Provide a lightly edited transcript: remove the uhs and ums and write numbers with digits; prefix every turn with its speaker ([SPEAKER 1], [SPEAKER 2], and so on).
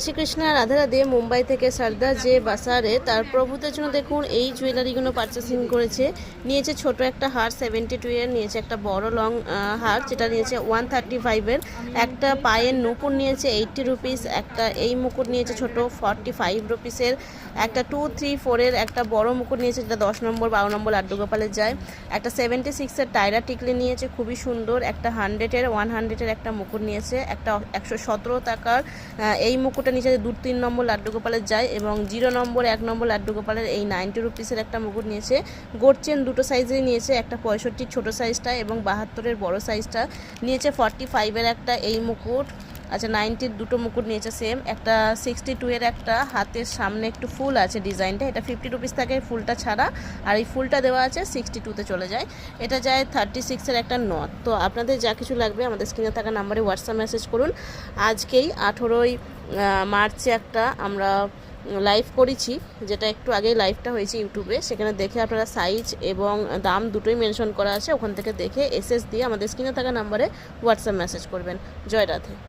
[SPEAKER 1] শ্রীকৃষ্ণ রাধে রাধে। মুম্বাই থেকে সর্দার যে বাসারে তার প্রভুদের জন্য দেখুন এই জুয়েলারিগুলো পারচেসিং করেছে। নিয়েছে ছোট একটা হার 72 এর, নিয়েছে একটা বড় লং হার যেটা নিয়েছে 135 এর, একটা পায়ের নুপুর নিয়েছে 80 রুপিস, একটা এই মুকুট নিয়েছে ছোট 45 রুপিসের, একটা 2, 3, 4 এর একটা বড় মুকুট নিয়েছে যেটা 10 নম্বর 12 নম্বর লাড্ডু গোপালের যায়, একটা 76 এর টায়রা টিকলি নিয়েছে খুবই সুন্দর, একটা 100 এর 100 এর একটা মুকুট নিয়েছে, একটা 117 টাকার এই মুকুট নিচে 2-3 নম্বর লাড্ডু গোপালের যায়, এবং 0 নম্বর 1 নম্বর লাড্ডু গোপালের এই 90 রুপিসের একটা মুকুট নিয়েছে। গোল্ড চেন দুটো সাইজেরই নিয়েছে, একটা 65 ছোট সাইজটা এবং 72 বড় সাইজটা নিয়েছে। 45 এর একটা এই মুকুট, আচ্ছা 90 দুটো মুকুট নিয়েছে সেম, একটা 62 এর একটা হাতের সামনে একটু ফুল আছে ডিজাইনটা, এটা 50 রুপিস থাকে ফুলটা ছাড়া, আর এই ফুলটা দেওয়া আছে 62-তে চলে যায়। এটা যায় 36 এর একটা নথ। তো আপনাদের যা কিছু লাগবে আমাদের স্ক্রিনে থাকা নাম্বারে হোয়াটসঅ্যাপ মেসেজ করুন। আজকেই 18ই মার্চে একটা আমরা লাইভ করেছি, যেটা একটু আগেই লাইভটা হয়েছে ইউটিউবে, সেখানে দেখে আপনারা সাইজ এবং দাম দুটোই মেনশন করা আছে, ওখান থেকে দেখে এসএস দিয়ে আমাদের স্ক্রিনে থাকা নাম্বারে হোয়াটসঅ্যাপ মেসেজ করবেন। জয় রাধে।